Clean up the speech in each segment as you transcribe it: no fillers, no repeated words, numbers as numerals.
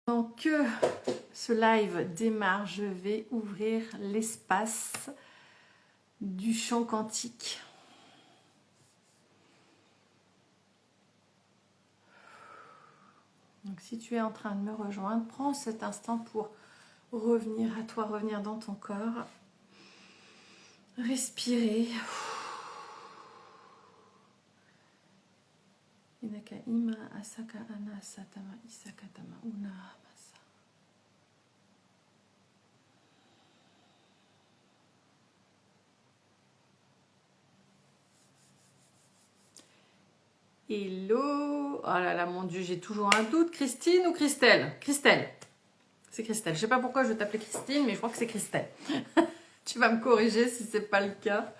Pendant que ce live démarre, je vais ouvrir l'espace du chant quantique. Donc si tu es en train de me rejoindre, prends cet instant pour revenir à toi, revenir dans ton corps. Respirer. Inaka ima asaka ana satama isakatama una masa. Hello. Oh là là, mon Dieu, j'ai toujours un doute. Christine ou Christelle? Christelle. C'est Christelle. Je sais pas pourquoi je vais t'appeler Christine, mais je crois que c'est Christelle. Tu vas me corriger si c'est pas le cas.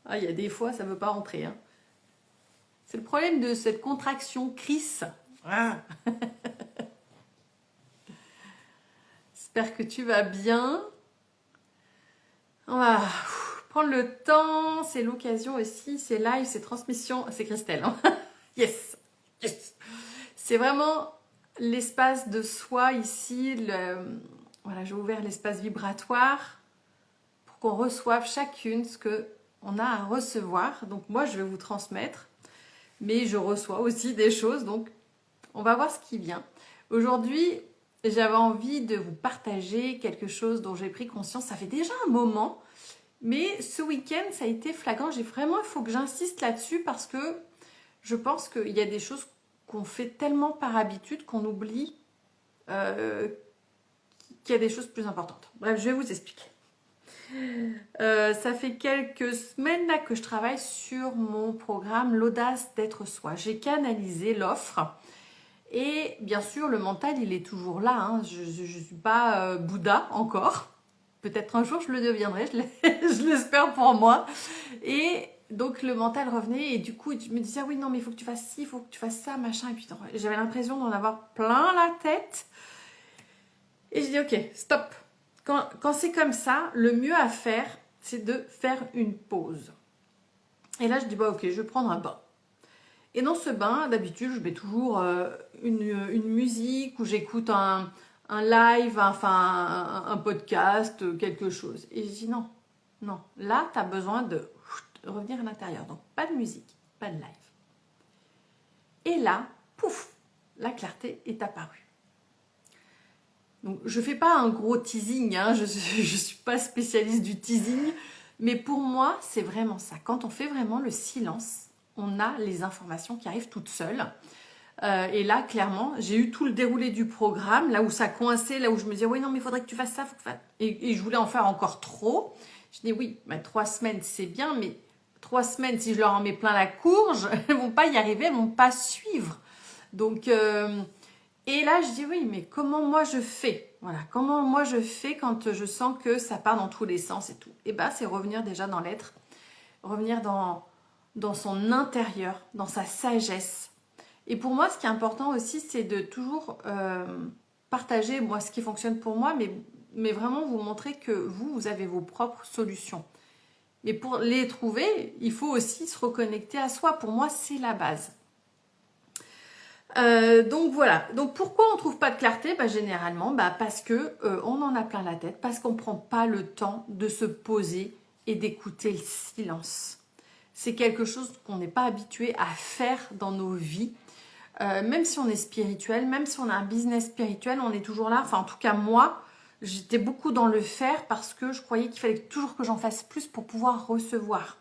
Ah, il y a des fois, ça veut pas rentrer. Hein. C'est le problème de cette contraction Chris. Ah. J'espère que tu vas bien. On va prendre le temps. C'est l'occasion aussi. C'est live, c'est transmission. C'est Christelle. Hein. Yes. Yes. C'est vraiment l'espace de soi ici. Voilà, j'ai ouvert l'espace vibratoire pour qu'on reçoive chacune ce qu'on a à recevoir. Donc moi, je vais vous transmettre. Mais je reçois aussi des choses, donc on va voir ce qui vient. Aujourd'hui, j'avais envie de vous partager quelque chose dont j'ai pris conscience. Ça fait déjà un moment, mais ce week-end, ça a été flagrant. Il faut que j'insiste là-dessus parce que je pense qu'il y a des choses qu'on fait tellement par habitude qu'on oublie qu'il y a des choses plus importantes. Bref, je vais vous expliquer. Ça fait quelques semaines là que je travaille sur mon programme l'audace d'être soi. J'ai canalisé l'offre et bien sûr le mental il est toujours là. Hein. Je ne suis pas Bouddha encore. Peut-être un jour je le deviendrai, je l'espère pour moi. Et donc le mental revenait et du coup je me disais ah oui non mais il faut que tu fasses ci, il faut que tu fasses ça, machin. Et puis j'avais l'impression d'en avoir plein la tête. Et je dis ok, stop. Quand c'est comme ça, le mieux à faire, c'est de faire une pause. Et là, je dis, bah ok, je vais prendre un bain. Et dans ce bain, d'habitude, je mets toujours une musique ou j'écoute un live, enfin un podcast, quelque chose. Et je dis non, non. Là, tu as besoin de revenir à l'intérieur. Donc, pas de musique, pas de live. Et là, pouf, la clarté est apparue. Donc, je ne fais pas un gros teasing, hein, je ne suis pas spécialiste du teasing, mais pour moi, c'est vraiment ça. Quand on fait vraiment le silence, on a les informations qui arrivent toutes seules. Et là, clairement, j'ai eu tout le déroulé du programme, là où ça coinçait, là où je me disais, oui, non, mais il faudrait que tu fasses ça. Et je voulais en faire encore trop. Je dis, oui, 3 semaines, c'est bien, mais 3 semaines, si je leur en mets plein la courge, elles ne vont pas y arriver, elles ne vont pas suivre. Donc... Et là, je dis oui, mais comment moi je fais? Voilà, comment moi je fais quand je sens que ça part dans tous les sens et tout? Et bien, c'est revenir déjà dans l'être, revenir dans son intérieur, dans sa sagesse. Et pour moi, ce qui est important aussi, c'est de toujours partager moi ce qui fonctionne pour moi, mais vraiment vous montrer que vous avez vos propres solutions. Mais pour les trouver, il faut aussi se reconnecter à soi. Pour moi, c'est la base. Donc voilà, donc pourquoi on ne trouve pas de clarté? Généralement parce que on en a plein la tête, parce qu'on ne prend pas le temps de se poser et d'écouter le silence. C'est quelque chose qu'on n'est pas habitué à faire dans nos vies, même si on est spirituel, même si on a un business spirituel, on est toujours là, enfin en tout cas moi, j'étais beaucoup dans le faire parce que je croyais qu'il fallait toujours que j'en fasse plus pour pouvoir recevoir.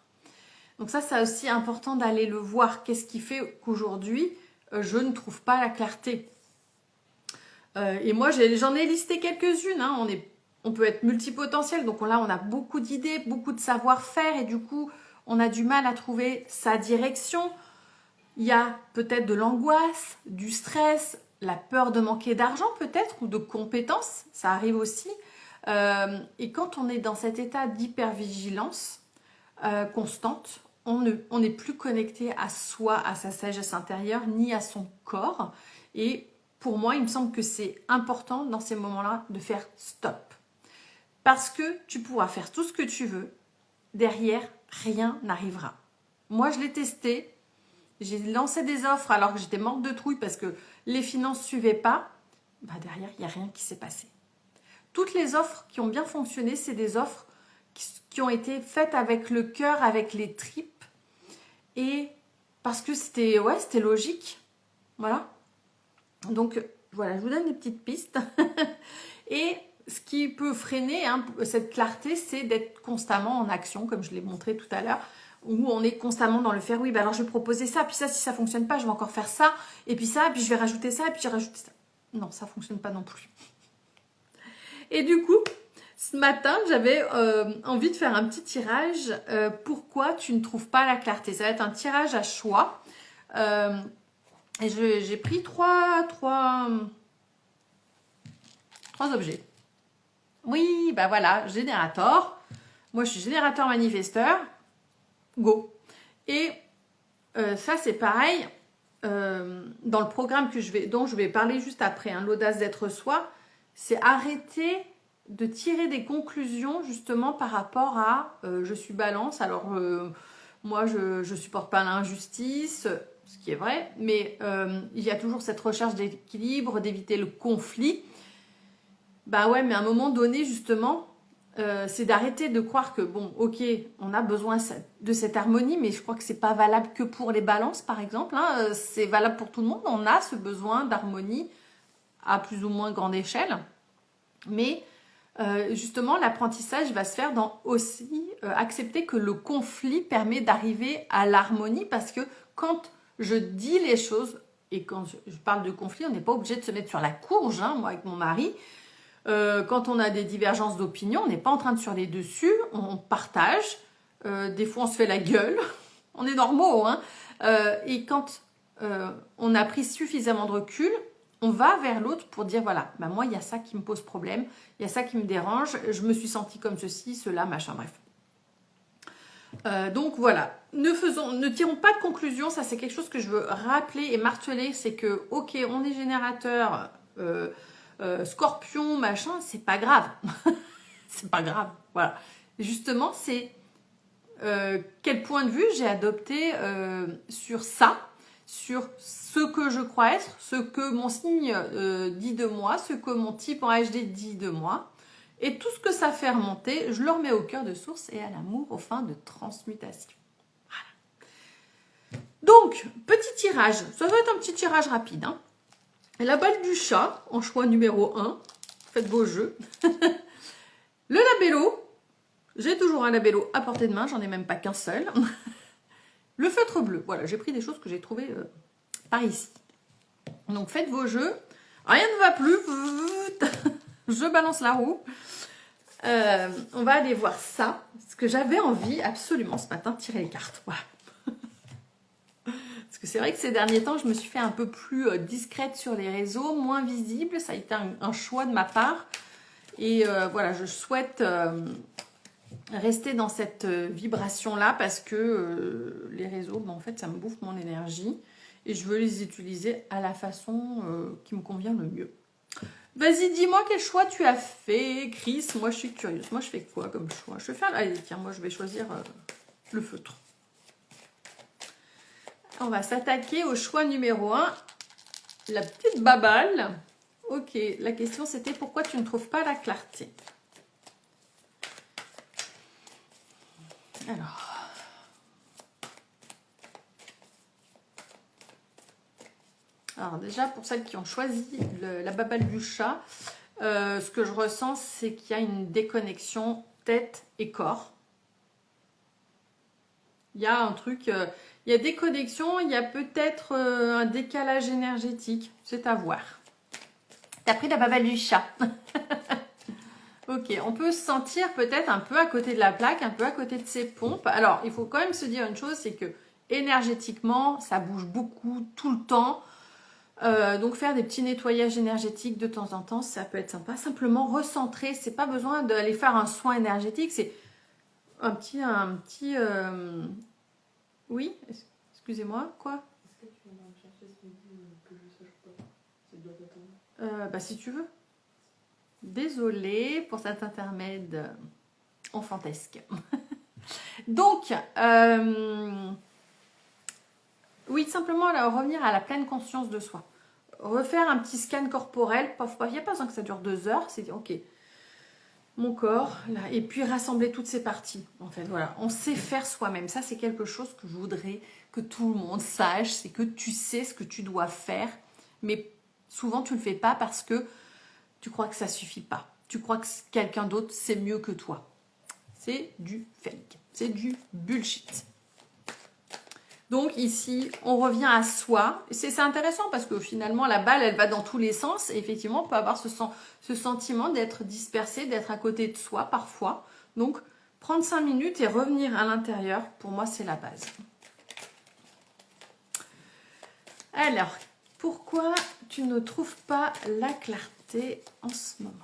Donc ça, c'est aussi important d'aller le voir, qu'est-ce qui fait qu'aujourd'hui, je ne trouve pas la clarté. Et moi, j'en ai listé quelques-unes. Hein. On peut être multipotentiel. Donc là, on a beaucoup d'idées, beaucoup de savoir-faire. Et du coup, on a du mal à trouver sa direction. Il y a peut-être de l'angoisse, du stress, la peur de manquer d'argent peut-être ou de compétences. Ça arrive aussi. Et quand on est dans cet état d'hypervigilance constante, on n'est plus connecté à soi, à sa sagesse intérieure, ni à son corps. Et pour moi, il me semble que c'est important dans ces moments-là de faire stop. Parce que tu pourras faire tout ce que tu veux. Derrière, rien n'arrivera. Moi, je l'ai testé. J'ai lancé des offres alors que j'étais morte de trouille parce que les finances ne suivaient pas. bah derrière, il n'y a rien qui s'est passé. Toutes les offres qui ont bien fonctionné, c'est des offres qui ont été faites avec le cœur, avec les tripes. Et parce que c'était logique. Voilà. Donc, voilà, je vous donne des petites pistes. Et ce qui peut freiner cette clarté, c'est d'être constamment en action, comme je l'ai montré tout à l'heure, où on est constamment dans le faire. Oui, bah alors je vais proposer ça, puis ça, si ça ne fonctionne pas, je vais encore faire ça, et puis ça, puis je vais rajouter ça, et puis j'ai rajouté ça. Non, ça ne fonctionne pas non plus. Et du coup, ce matin, j'avais envie de faire un petit tirage. Pourquoi tu ne trouves pas la clarté? Ça va être un tirage à choix. Et j'ai pris trois objets. Oui, bah voilà, générateur. Moi, je suis générateur manifesteur. Go. Et ça, c'est pareil. Dans le programme dont je vais parler juste après, l'audace d'être soi, c'est arrêter de tirer des conclusions justement par rapport à je suis balance. Alors, moi, je supporte pas l'injustice, ce qui est vrai, mais il y a toujours cette recherche d'équilibre, d'éviter le conflit. Bah ouais, mais à un moment donné, justement, c'est d'arrêter de croire que, bon, ok, on a besoin de cette harmonie, mais je crois que c'est pas valable que pour les balances, par exemple. C'est valable pour tout le monde. On a ce besoin d'harmonie à plus ou moins grande échelle. Mais justement, l'apprentissage va se faire dans aussi accepter que le conflit permet d'arriver à l'harmonie, parce que quand je dis les choses, et quand je parle de conflit, on n'est pas obligé de se mettre sur la courge, moi avec mon mari. Quand on a des divergences d'opinion, on n'est pas en train de se hurler dessus, on partage. Des fois, on se fait la gueule. On est normaux, et quand on a pris suffisamment de recul, on va vers l'autre pour dire, voilà, bah moi, il y a ça qui me pose problème, il y a ça qui me dérange, je me suis sentie comme ceci, cela, machin, bref. Donc voilà, ne tirons pas de conclusion, ça c'est quelque chose que je veux rappeler et marteler, c'est que, ok, on est générateur, scorpion, machin, c'est pas grave. C'est pas grave, voilà. Justement, c'est quel point de vue j'ai adopté sur ça, sur ce que je crois être, ce que mon signe dit de moi, ce que mon type en HD dit de moi. Et tout ce que ça fait remonter, je le remets au cœur de source et à l'amour aux fins de transmutation. Voilà. Donc, petit tirage. Ça va être un petit tirage rapide. La balle du chat, en choix numéro 1. Faites vos jeux. Le labello. J'ai toujours un labello à portée de main, j'en ai même pas qu'un seul. Le feutre bleu. Voilà, j'ai pris des choses que j'ai trouvées par ici. Donc, faites vos jeux. Rien ne va plus. Je balance la roue. On va aller voir ça. Parce que j'avais envie absolument ce matin de tirer les cartes. Voilà. Parce que c'est vrai que ces derniers temps, je me suis fait un peu plus discrète sur les réseaux, moins visible. Ça a été un choix de ma part. Et voilà, je souhaite rester dans cette vibration-là parce que les réseaux, en fait, ça me bouffe mon énergie. Et je veux les utiliser à la façon qui me convient le mieux. Vas-y, dis-moi quel choix tu as fait, Chris. Moi, je suis curieuse. Moi, je fais quoi comme choix? Je vais faire... Allez, tiens, moi, je vais choisir le feutre. On va s'attaquer au choix numéro 1. La petite babale. Ok, la question, c'était pourquoi tu ne trouves pas la clarté? Alors déjà, pour celles qui ont choisi la babale du chat, ce que je ressens, c'est qu'il y a une déconnexion tête et corps. Il y a un truc, il y a des connexions, il y a peut-être un décalage énergétique. C'est à voir. T'as pris la babale du chat. Ok, on peut se sentir peut-être un peu à côté de la plaque, un peu à côté de ses pompes. Alors, il faut quand même se dire une chose, c'est que énergétiquement, ça bouge beaucoup tout le temps. Donc faire des petits nettoyages énergétiques de temps en temps, ça peut être sympa. Simplement recentrer, c'est pas besoin d'aller faire un soin énergétique, c'est un petit oui, excusez-moi, quoi? Est-ce que tu viens de chercher ce midi que je sache pas? Ça doit t'attendre. Bah si tu veux. Désolée pour cet intermède enfantesque. Donc, oui, simplement revenir à la pleine conscience de soi. refaire un petit scan corporel. Il n'y a pas besoin que ça dure 2 heures. C'est ok, mon corps, là. Et puis rassembler toutes ces parties. En fait, voilà. On sait faire soi-même. Ça, c'est quelque chose que je voudrais que tout le monde sache. C'est que tu sais ce que tu dois faire. Mais souvent, tu ne le fais pas parce que tu crois que ça suffit pas. Tu crois que quelqu'un d'autre sait mieux que toi. C'est du fake. C'est du bullshit. Donc ici, on revient à soi. C'est intéressant parce que finalement, la balle, elle va dans tous les sens. Et effectivement, on peut avoir ce sentiment d'être dispersé, d'être à côté de soi parfois. Donc, prendre 5 minutes et revenir à l'intérieur, pour moi, c'est la base. Alors, pourquoi tu ne trouves pas la clarté en ce moment ?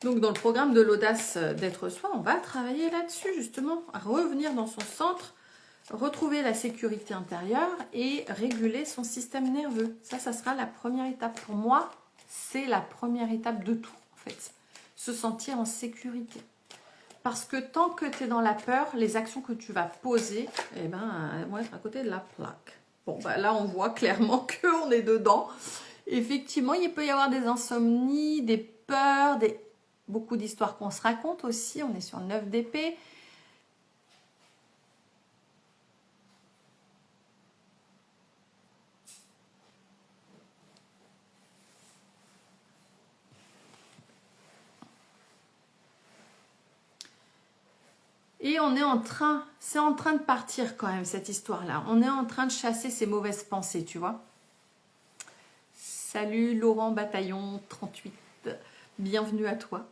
Donc, dans le programme de l'audace d'être soi, on va travailler là-dessus, justement, à revenir dans son centre, retrouver la sécurité intérieure et réguler son système nerveux. Ça sera la première étape. Pour moi, c'est la première étape de tout, en fait. Se sentir en sécurité. Parce que tant que tu es dans la peur, les actions que tu vas poser, eh ben, elles vont être à côté de la plaque. Bon, bah là, on voit clairement qu'on est dedans. Effectivement, il peut y avoir des insomnies, des peurs, beaucoup d'histoires qu'on se raconte aussi. On est sur 9 d'épée. Et on est c'est en train de partir quand même cette histoire-là. On est en train de chasser ces mauvaises pensées, tu vois. Salut Laurent Bataillon 38, bienvenue à toi.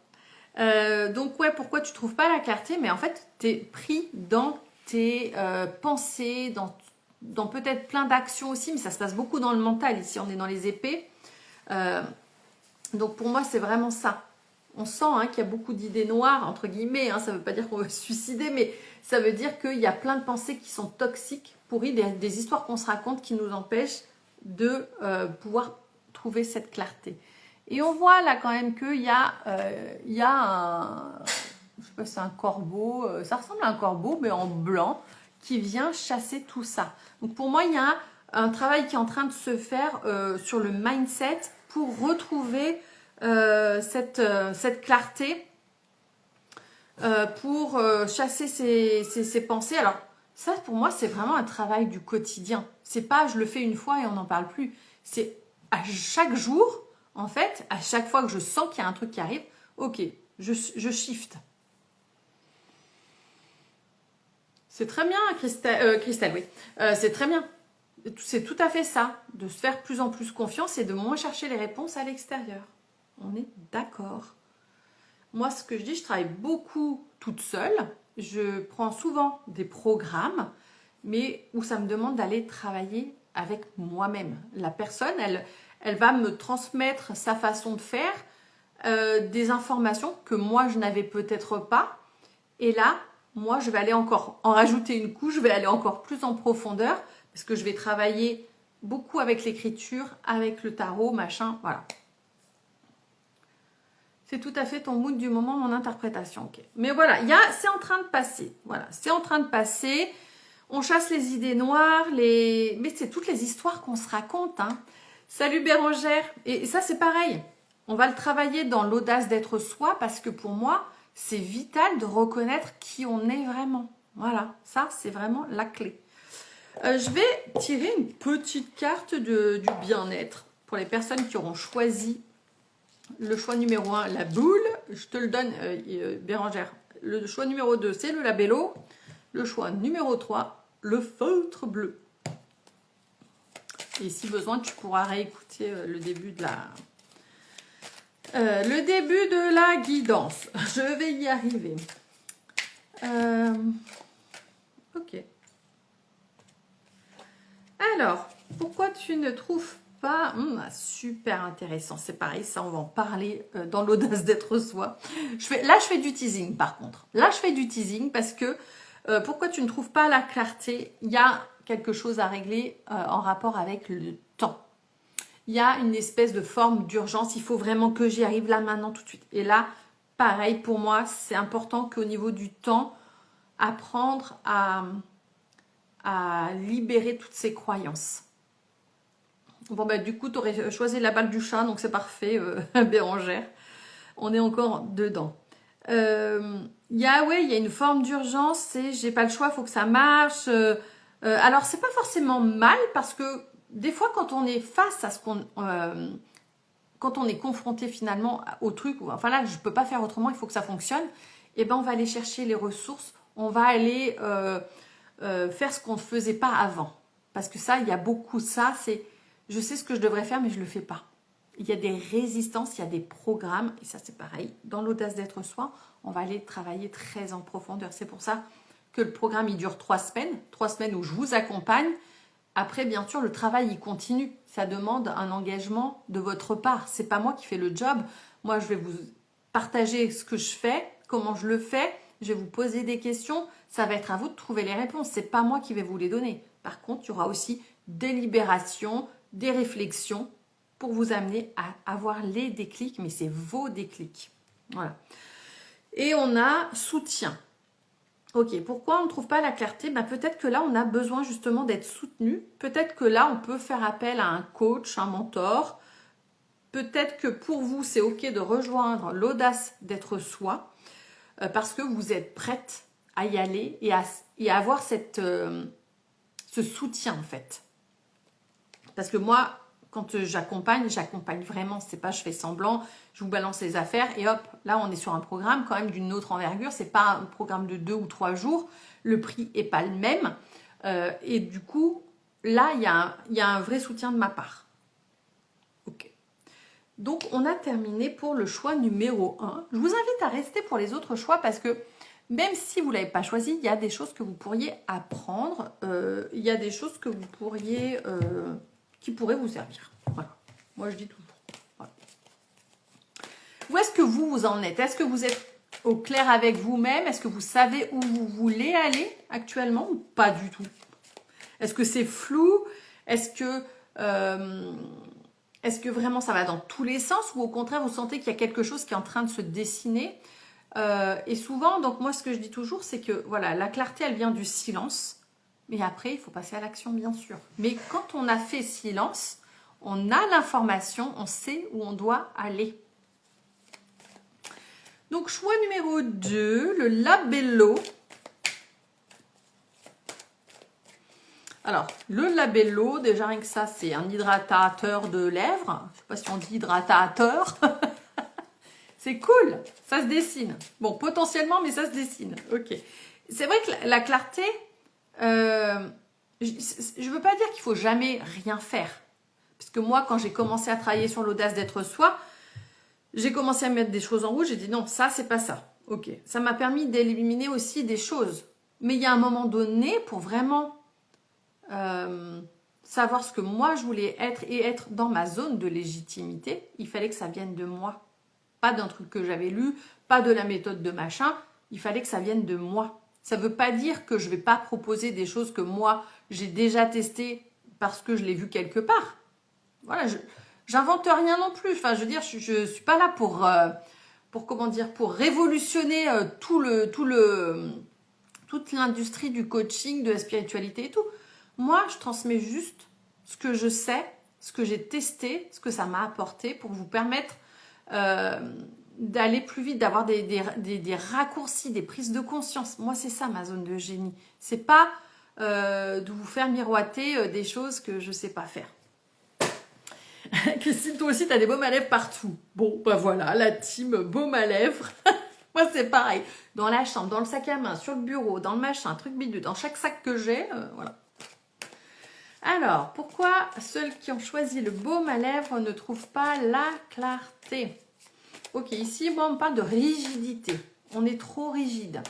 Donc ouais, pourquoi tu trouves pas la clarté? Mais en fait, tu es pris dans tes pensées, dans peut-être plein d'actions aussi, mais ça se passe beaucoup dans le mental. Ici, on est dans les épées. Donc pour moi, c'est vraiment ça. On sent qu'il y a beaucoup d'idées noires, entre guillemets. Ça ne veut pas dire qu'on va se suicider, mais ça veut dire qu'il y a plein de pensées qui sont toxiques, pourries, des histoires qu'on se raconte qui nous empêchent de pouvoir trouver cette clarté. Et on voit là quand même qu'il y a un, je sais pas si c'est un corbeau, ça ressemble à un corbeau, mais en blanc, qui vient chasser tout ça. Donc pour moi, il y a un travail qui est en train de se faire sur le mindset pour retrouver cette clarté, pour chasser ces pensées. Alors ça, pour moi, c'est vraiment un travail du quotidien. C'est pas je le fais une fois et on n'en parle plus. C'est à chaque jour, en fait, à chaque fois que je sens qu'il y a un truc qui arrive, ok, je shift. C'est très bien, Christelle, oui. C'est très bien. C'est tout à fait ça, de se faire plus en plus confiance et de moins chercher les réponses à l'extérieur. On est d'accord. Moi, ce que je dis, je travaille beaucoup toute seule. Je prends souvent des programmes, mais où ça me demande d'aller travailler avec moi-même. La personne, elle va me transmettre sa façon de faire, des informations que moi, je n'avais peut-être pas. Et là, moi, je vais aller encore en rajouter une couche, je vais aller encore plus en profondeur, parce que je vais travailler beaucoup avec l'écriture, avec le tarot, machin, voilà. C'est tout à fait ton mood du moment, mon interprétation. Okay. Mais voilà, c'est en train de passer. Voilà, c'est en train de passer. On chasse les idées noires, mais c'est toutes les histoires qu'on se raconte. Salut Bérangère. Et ça, c'est pareil. On va le travailler dans l'audace d'être soi parce que pour moi, c'est vital de reconnaître qui on est vraiment. Voilà, ça, c'est vraiment la clé. Je vais tirer une petite carte du bien-être pour les personnes qui auront choisi le choix numéro 1, la boule. Je te le donne, Bérangère. Le choix numéro 2, c'est le labello. Le choix numéro 3, le feutre bleu. Et si besoin, tu pourras réécouter le début de la guidance. Je vais y arriver. Ok. Alors, pourquoi tu ne trouves pas super intéressant, c'est pareil, ça on va en parler dans l'audace d'être soi. Là, je fais du teasing par contre. Là, je fais du teasing parce que pourquoi tu ne trouves pas la clarté? Il y a quelque chose à régler en rapport avec le temps. Il y a une espèce de forme d'urgence. Il faut vraiment que j'y arrive là, maintenant, tout de suite. Et là, pareil pour moi, c'est important qu'au niveau du temps, apprendre à libérer toutes ces croyances. Bon, bah, du coup, tu aurais choisi la balle du chat, donc c'est parfait, Bérangère. On est encore dedans. Il y a une forme d'urgence, c'est j'ai pas le choix, il faut que ça marche. Alors, c'est pas forcément mal parce que des fois, quand on est face à ce qu'on. Quand on est confronté finalement au truc, enfin là, je peux pas faire autrement, il faut que ça fonctionne, et ben on va aller chercher les ressources, on va aller faire ce qu'on ne faisait pas avant. Parce que ça, il y a beaucoup ça, c'est je sais ce que je devrais faire, mais je le fais pas. Il y a des résistances, il y a des programmes, et ça c'est pareil. Dans l'audace d'être soi, on va aller travailler très en profondeur. C'est pour ça que le programme, il dure 3 semaines où je vous accompagne. Après, bien sûr, le travail, il continue. Ça demande un engagement de votre part. C'est pas moi qui fais le job. Moi, je vais vous partager ce que je fais, comment je le fais. Je vais vous poser des questions. Ça va être à vous de trouver les réponses. C'est pas moi qui vais vous les donner. Par contre, il y aura aussi des libérations, des réflexions pour vous amener à avoir les déclics, mais c'est vos déclics. Voilà. Et on a soutien. Ok, pourquoi on ne trouve pas la clarté? Peut-être que là, on a besoin justement d'être soutenu. Peut-être que là, on peut faire appel à un coach, un mentor. Peut-être que pour vous, c'est ok de rejoindre l'audace d'être soi parce que vous êtes prête à y aller et à avoir ce soutien en fait. Parce que moi, quand j'accompagne vraiment. C'est pas je fais semblant, je vous balance les affaires et hop, là on est sur un programme quand même d'une autre envergure. C'est pas un programme de 2 ou 3 jours. Le prix est pas le même. Et du coup, là, il y a un vrai soutien de ma part. Ok. Donc, on a terminé pour le choix numéro 1. Je vous invite à rester pour les autres choix parce que même si vous ne l'avez pas choisi, il y a des choses que vous pourriez apprendre. Il y a des choses que vous pourriez... qui pourraient vous servir. Voilà. Moi, je dis toujours. Voilà. Où est-ce que vous en êtes? Est-ce que vous êtes au clair avec vous-même? Est-ce que vous savez où vous voulez aller actuellement ou pas du tout? Est-ce que c'est flou? Est-ce que vraiment ça va dans tous les sens ou au contraire vous sentez qu'il y a quelque chose qui est en train de se dessiner? Et souvent, donc moi ce que je dis toujours, c'est que voilà, la clarté elle vient du silence. Mais après, il faut passer à l'action, bien sûr. Mais quand on a fait silence, on a l'information, on sait où on doit aller. Donc, choix numéro 2, le labello. Alors, le labello, déjà rien que ça, c'est un hydratateur de lèvres. Je ne sais pas si on dit hydratateur. C'est cool, ça se dessine. Bon, potentiellement, mais ça se dessine. Ok. C'est vrai que la clarté... je veux pas dire qu'il faut jamais rien faire. Parce que moi, quand j'ai commencé à travailler sur l'audace d'être soi, j'ai commencé à mettre des choses en rouge. J'ai dit non, ça, c'est pas ça. Ok. Ça m'a permis d'éliminer aussi des choses. Mais il y a un moment donné, pour vraiment savoir ce que moi, je voulais être et être dans ma zone de légitimité, il fallait que ça vienne de moi. Pas d'un truc que j'avais lu, pas de la méthode de machin. Il fallait que ça vienne de moi. Ça ne veut pas dire que je ne vais pas proposer des choses que moi, j'ai déjà testées parce que je l'ai vu quelque part. Voilà, j'invente rien non plus. Enfin, je veux dire, je ne suis pas là pour révolutionner toute l'industrie du coaching, de la spiritualité et tout. Moi, je transmets juste ce que je sais, ce que j'ai testé, ce que ça m'a apporté pour vous permettre d'aller plus vite, d'avoir des raccourcis, des prises de conscience. Moi, c'est ça ma zone de génie. C'est pas de vous faire miroiter des choses que je sais pas faire. Christine, toi aussi, tu as des baumes à lèvres partout. Bon, bah voilà, la team baume à lèvres. Moi, c'est pareil. Dans la chambre, dans le sac à main, sur le bureau, dans le machin, un truc bidule, dans chaque sac que j'ai, voilà. Alors, pourquoi ceux qui ont choisi le baume à lèvres ne trouvent pas la clarté? Ok, ici, moi, on me parle de rigidité. On est trop rigide.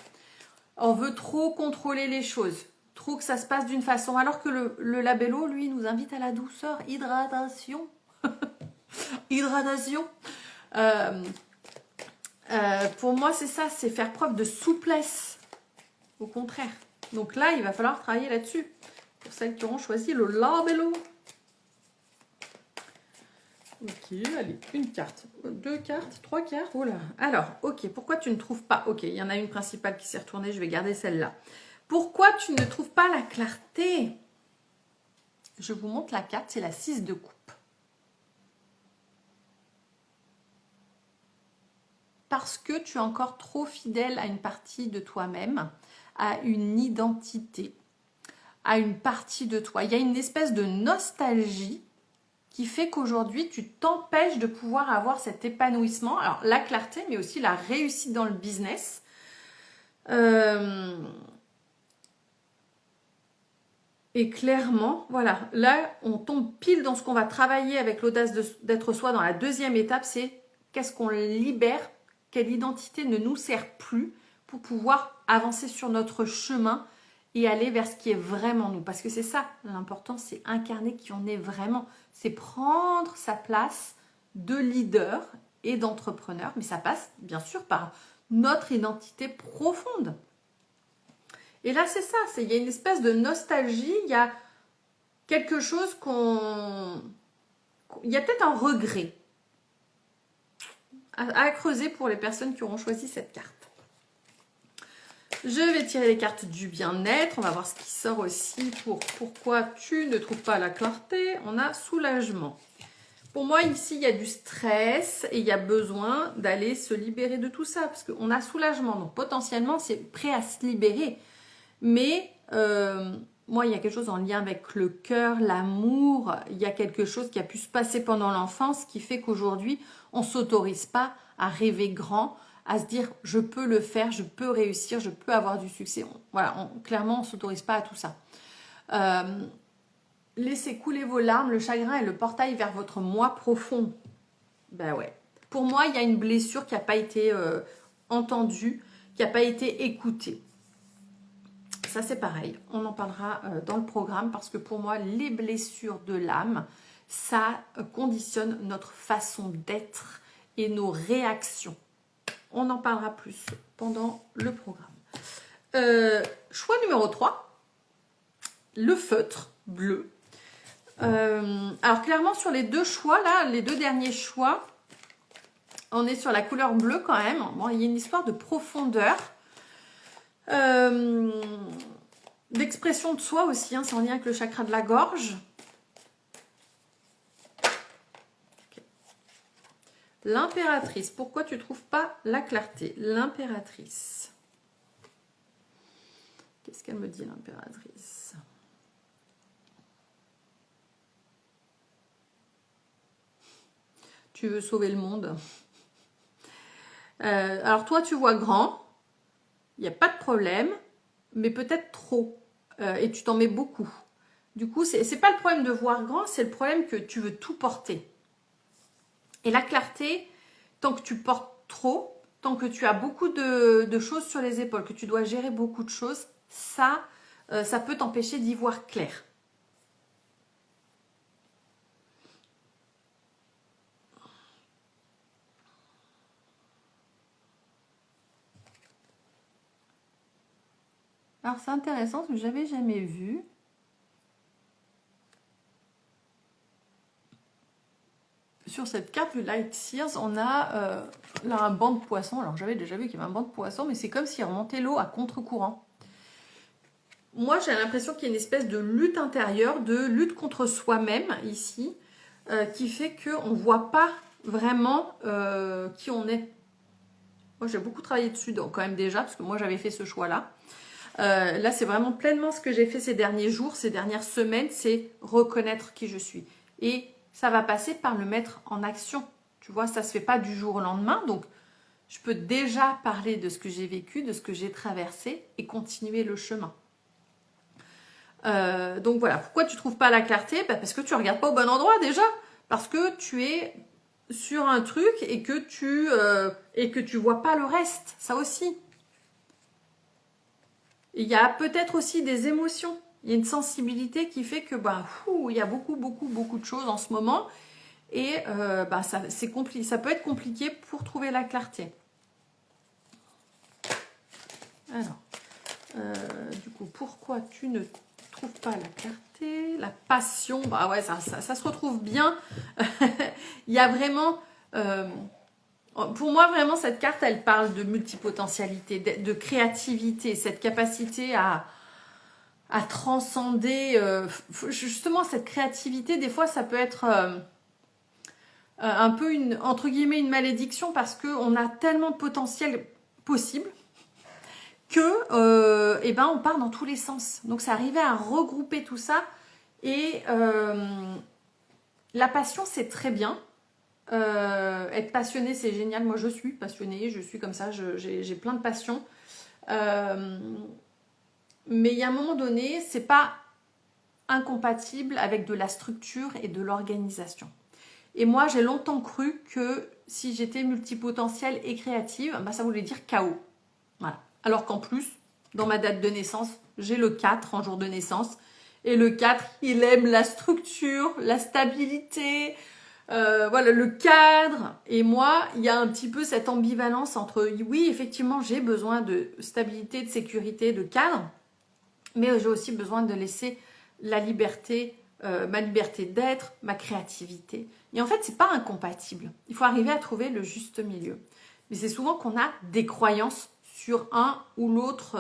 On veut trop contrôler les choses. Trop que ça se passe d'une façon. Alors que le labello, lui, nous invite à la douceur. Hydratation. Hydratation. Pour moi, c'est ça. C'est faire preuve de souplesse. Au contraire. Donc là, il va falloir travailler là-dessus. Pour celles qui auront choisi le labello. Ok, allez, une carte, deux cartes, trois cartes. Oh là. Alors, ok, pourquoi tu ne trouves pas... Ok, il y en a une principale qui s'est retournée, je vais garder celle-là. Pourquoi tu ne trouves pas la clarté? Je vous montre la carte, c'est la 6 de coupe. Parce que tu es encore trop fidèle à une partie de toi-même, à une identité, à une partie de toi. Il y a une espèce de nostalgie qui fait qu'aujourd'hui, tu t'empêches de pouvoir avoir cet épanouissement. Alors, la clarté, mais aussi la réussite dans le business. Et clairement, voilà, là, on tombe pile dans ce qu'on va travailler avec l'audace d'être soi dans la deuxième étape, c'est qu'est-ce qu'on libère, quelle identité ne nous sert plus pour pouvoir avancer sur notre chemin et aller vers ce qui est vraiment nous. Parce que c'est ça, l'important, c'est incarner qui on est vraiment. C'est prendre sa place de leader et d'entrepreneur, mais ça passe bien sûr par notre identité profonde. Et là, c'est ça, il y a une espèce de nostalgie, il y a quelque chose il y a peut-être un regret à creuser pour les personnes qui auront choisi cette carte. Je vais tirer les cartes du bien-être, on va voir ce qui sort aussi pour pourquoi tu ne trouves pas la clarté. On a soulagement. Pour moi, ici, il y a du stress et il y a besoin d'aller se libérer de tout ça parce qu'on a soulagement. Donc, potentiellement, c'est prêt à se libérer. Mais moi, il y a quelque chose en lien avec le cœur, l'amour. Il y a quelque chose qui a pu se passer pendant l'enfance qui fait qu'aujourd'hui, on ne s'autorise pas à rêver grand, à se dire je peux le faire, je peux réussir, je peux avoir du succès. Clairement, on ne s'autorise pas à tout ça. Laissez couler vos larmes, le chagrin est le portail vers votre moi profond. Ben ouais. Pour moi, il y a une blessure qui n'a pas été entendue, qui n'a pas été écoutée. Ça, c'est pareil. On en parlera dans le programme parce que pour moi, les blessures de l'âme, ça conditionne notre façon d'être et nos réactions. On en parlera plus pendant le programme. Choix numéro 3, le feutre bleu. Alors clairement, sur les deux choix, là, les deux derniers choix, on est sur la couleur bleue quand même. Bon, il y a une histoire de profondeur. D'expression de soi aussi, hein, c'est en lien avec le chakra de la gorge. Okay. L'impératrice, pourquoi tu ne trouves pas la clarté? L'impératrice. Qu'est-ce qu'elle me dit, l'impératrice? Tu veux sauver le monde. Alors toi, tu vois grand, il n'y a pas de problème, mais peut-être trop. Et tu t'en mets beaucoup. Du coup, c'est pas le problème de voir grand, c'est le problème que tu veux tout porter. Et la clarté, tant que tu portes trop, tant que tu as beaucoup de choses sur les épaules, que tu dois gérer beaucoup de choses, ça peut t'empêcher d'y voir clair. Alors c'est intéressant, parce que je n'avais jamais vu. Sur cette carte, le Light Sears, on a là un banc de poissons. Alors j'avais déjà vu qu'il y avait un banc de poissons, mais c'est comme s'il remontait l'eau à contre-courant. Moi, j'ai l'impression qu'il y a une espèce de lutte intérieure, de lutte contre soi-même ici, qui fait qu'on ne voit pas vraiment qui on est. Moi, j'ai beaucoup travaillé dessus donc, quand même déjà, parce que moi, j'avais fait ce choix-là. Là, c'est vraiment pleinement ce que j'ai fait ces derniers jours, ces dernières semaines, c'est reconnaître qui je suis. Et ça va passer par le mettre en action. Tu vois, ça ne se fait pas du jour au lendemain. Donc, je peux déjà parler de ce que j'ai vécu, de ce que j'ai traversé et continuer le chemin. Donc voilà, pourquoi tu ne trouves pas la clarté? Parce que tu ne regardes pas au bon endroit déjà. Parce que tu es sur un truc et que tu vois pas le reste. Ça aussi. Il y a peut-être aussi des émotions. Il y a une sensibilité qui fait que il y a beaucoup de choses en ce moment. Et ça peut être compliqué pour trouver la clarté. Alors, du coup, pourquoi tu ne trouves retrouve pas la clarté, la passion. Bah ouais, ça se retrouve bien. Il y a vraiment... pour moi, vraiment, cette carte, elle parle de multipotentialité, de créativité, cette capacité à transcender. Justement, cette créativité, des fois, ça peut être un peu, entre guillemets, une malédiction parce qu'on a tellement de potentiel possible que eh ben, on part dans tous les sens. Donc, c'est arriver à regrouper tout ça. Et la passion, c'est très bien. Être passionné, c'est génial. Moi, je suis passionnée, je suis comme ça, j'ai plein de passions. Mais il y a un moment donné, c'est pas incompatible avec de la structure et de l'organisation. Et moi, j'ai longtemps cru que si j'étais multipotentielle et créative, bah, ça voulait dire chaos. Voilà. Alors qu'en plus, dans ma date de naissance, j'ai le 4 en jour de naissance. Et le 4, il aime la structure, la stabilité, voilà, le cadre. Et moi, il y a un petit peu cette ambivalence entre, oui, effectivement, j'ai besoin de stabilité, de sécurité, de cadre, mais j'ai aussi besoin de laisser la liberté, ma liberté d'être, ma créativité. Et en fait, c'est pas incompatible. Il faut arriver à trouver le juste milieu. Mais c'est souvent qu'on a des croyances sur un ou l'autre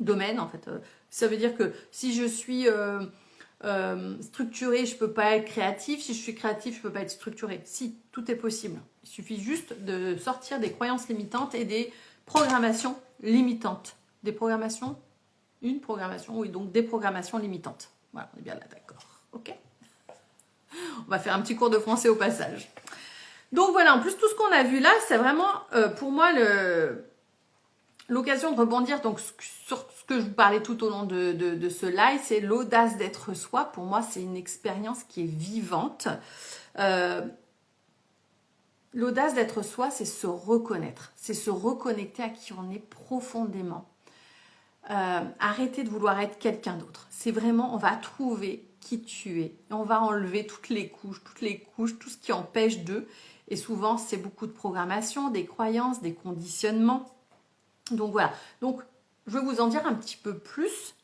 domaine, en fait. Ça veut dire que si je suis structurée, je peux pas être créative. Si je suis créative, je peux pas être structurée. Si, tout est possible. Il suffit juste de sortir des croyances limitantes et des programmations limitantes. Des programmations, une programmation, oui, donc des programmations limitantes. Voilà, on est bien là, d'accord. Ok. On va faire un petit cours de français au passage. Donc voilà, en plus, tout ce qu'on a vu là, c'est vraiment, pour moi, l'occasion de rebondir donc, sur ce que je vous parlais tout au long de ce live, c'est l'audace d'être soi. Pour moi, c'est une expérience qui est vivante. L'audace d'être soi, c'est se reconnaître. C'est se reconnecter à qui on est profondément. Arrêter de vouloir être quelqu'un d'autre. C'est vraiment, on va trouver qui tu es. Et on va enlever toutes les couches, tout ce qui empêche d'eux. Et souvent, c'est beaucoup de programmation, des croyances, des conditionnements. Donc voilà. Donc, je vais vous en dire un petit peu plus.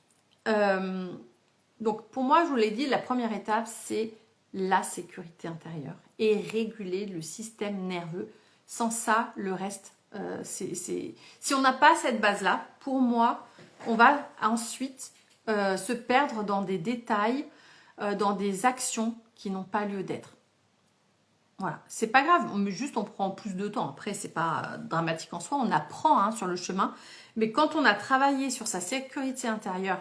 Donc, pour moi, je vous l'ai dit, la première étape, c'est la sécurité intérieure et réguler le système nerveux. Sans ça, le reste, si on n'a pas cette base-là, pour moi, on va ensuite se perdre dans des détails, dans des actions qui n'ont pas lieu d'être. Voilà, c'est pas grave, juste on prend plus de temps. Après, c'est pas dramatique en soi, on apprend sur le chemin. Mais quand on a travaillé sur sa sécurité intérieure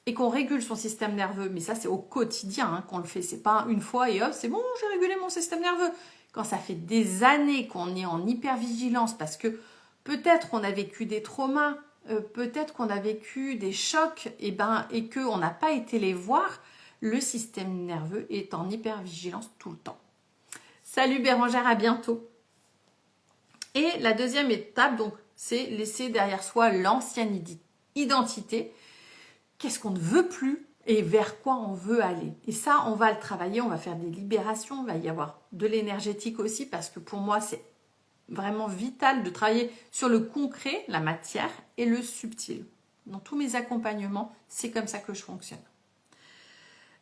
et qu'on régule son système nerveux, mais ça c'est au quotidien qu'on le fait, c'est pas une fois et hop, c'est bon, j'ai régulé mon système nerveux. Quand ça fait des années qu'on est en hypervigilance parce que peut-être on a vécu des traumas, peut-être qu'on a vécu des chocs et qu'on n'a pas été les voir, le système nerveux est en hypervigilance tout le temps. Salut Bérangère, à bientôt. Et la deuxième étape, donc, c'est laisser derrière soi l'ancienne identité. Qu'est-ce qu'on ne veut plus et vers quoi on veut aller. Et ça, on va le travailler, on va faire des libérations, il va y avoir de l'énergétique aussi, parce que pour moi, c'est vraiment vital de travailler sur le concret, la matière, et le subtil. Dans tous mes accompagnements, c'est comme ça que je fonctionne.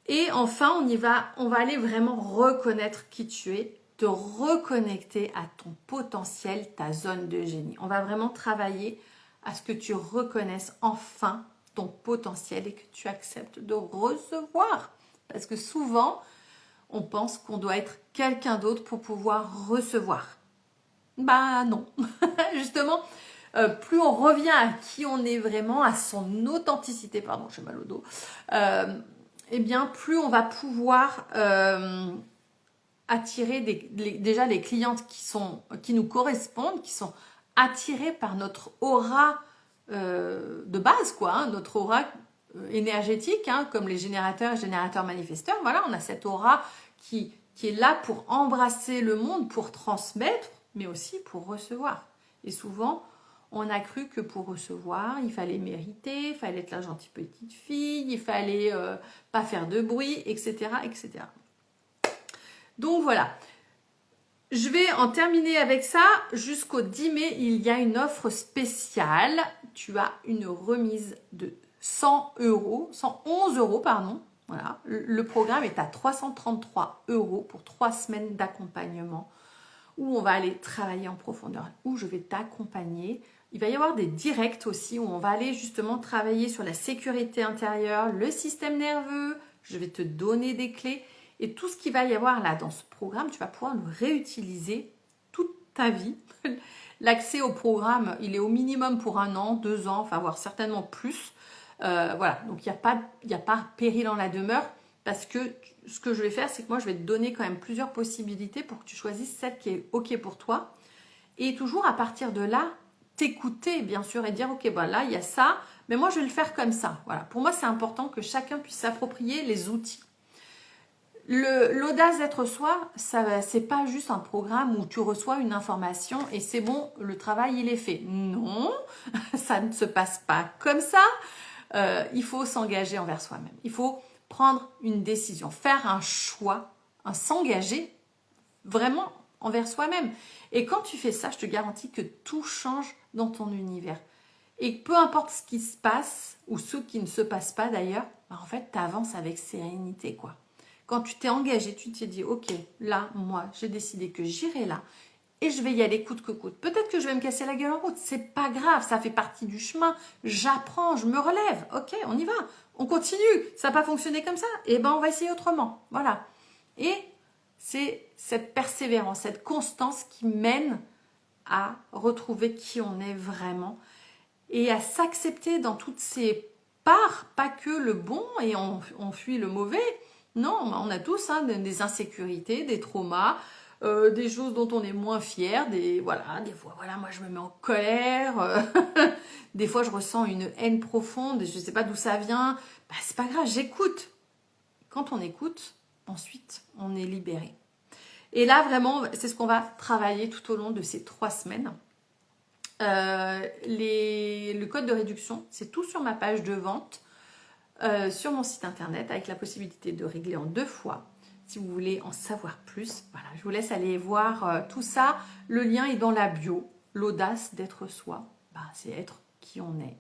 Et enfin, on va aller vraiment reconnaître qui tu es, te reconnecter à ton potentiel, ta zone de génie. On va vraiment travailler à ce que tu reconnaisses enfin ton potentiel et que tu acceptes de recevoir. Parce que souvent, on pense qu'on doit être quelqu'un d'autre pour pouvoir recevoir. Bah non. Justement, plus on revient à qui on est vraiment, à son authenticité, pardon, j'ai mal au dos, eh bien, plus on va pouvoir attirer déjà les clientes qui nous correspondent, qui sont attirées par notre aura de base, notre aura énergétique, comme les générateurs manifesteurs. Voilà, on a cette aura qui est là pour embrasser le monde, pour transmettre, mais aussi pour recevoir. Et souvent, on a cru que pour recevoir, il fallait mériter, il fallait être la gentille petite fille, il fallait pas faire de bruit, etc., etc. Donc voilà. Je vais en terminer avec ça. Jusqu'au 10 mai, il y a une offre spéciale. Tu as une remise de 111 euros, pardon. Voilà, le programme est à 333 euros pour 3 semaines d'accompagnement où on va aller travailler en profondeur, où je vais t'accompagner. Il va y avoir des directs aussi où on va aller justement travailler sur la sécurité intérieure, le système nerveux. Je vais te donner des clés et tout ce qu'il va y avoir là dans ce programme, tu vas pouvoir le réutiliser toute ta vie. L'accès au programme, il est au minimum pour 1 an, 2 ans, enfin voire certainement plus. Voilà, donc il n'y a pas péril en la demeure parce que ce que je vais faire, c'est que moi, je vais te donner quand même plusieurs possibilités pour que tu choisisses celle qui est OK pour toi. Et toujours à partir de là, t'écouter bien sûr et dire OK, bah là, il y a ça, mais moi, je vais le faire comme ça. Voilà, pour moi, c'est important que chacun puisse s'approprier les outils. L'audace d'être soi, c'est pas juste un programme où tu reçois une information et c'est bon, le travail, il est fait. Non, ça ne se passe pas comme ça. Il faut s'engager envers soi-même. Il faut prendre une décision, faire un choix, s'engager vraiment envers soi-même. Et quand tu fais ça, je te garantis que tout change dans ton univers. Et peu importe ce qui se passe, ou ce qui ne se passe pas d'ailleurs, bah en fait, tu avances avec sérénité, quoi. Quand tu t'es engagé, tu t'es dit, ok, là, moi, j'ai décidé que j'irai là, et je vais y aller coûte que coûte. Peut-être que je vais me casser la gueule en route, c'est pas grave, ça fait partie du chemin. J'apprends, je me relève, ok, on y va, on continue. Ça n'a pas fonctionné comme ça, et ben on va essayer autrement. Voilà. Et c'est cette persévérance, cette constance qui mène à retrouver qui on est vraiment et à s'accepter dans toutes ces parts, pas que le bon et on fuit le mauvais. Non, on a tous des insécurités, des traumas, des choses dont on est moins fier, des fois, voilà, moi je me mets en colère, des fois je ressens une haine profonde, je ne sais pas d'où ça vient, bah, c'est pas grave, j'écoute. Quand on écoute, ensuite on est libéré. Et là vraiment, c'est ce qu'on va travailler tout au long de ces 3 semaines. Le code de réduction, c'est tout sur ma page de vente, sur mon site internet, avec la possibilité de régler en 2 fois. Si vous voulez en savoir plus, voilà, je vous laisse aller voir tout ça. Le lien est dans la bio. L'audace d'être soi, bah, c'est être qui on est.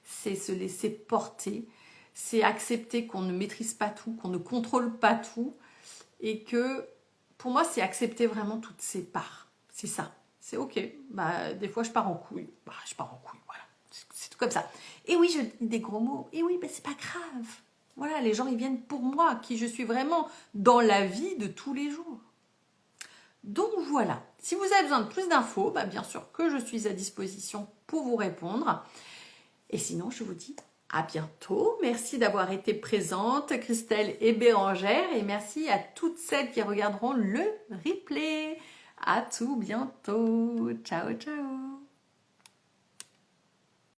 C'est se laisser porter. C'est accepter qu'on ne maîtrise pas tout, qu'on ne contrôle pas tout. Et que, pour moi, c'est accepter vraiment toutes ces parts. C'est ça. C'est ok. Bah, des fois, je pars en couille. Bah, je pars en couille, voilà. C'est tout comme ça. Et oui, je dis des gros mots. Et oui, bah, c'est pas grave. Voilà, les gens, ils viennent pour moi, qui je suis vraiment dans la vie de tous les jours. Donc voilà. Si vous avez besoin de plus d'infos, bah, bien sûr que je suis à disposition pour vous répondre. Et sinon, je vous dis à bientôt. Merci d'avoir été présente, Christelle et Bérangère. Et merci à toutes celles qui regarderont le replay. À tout bientôt. Ciao, ciao.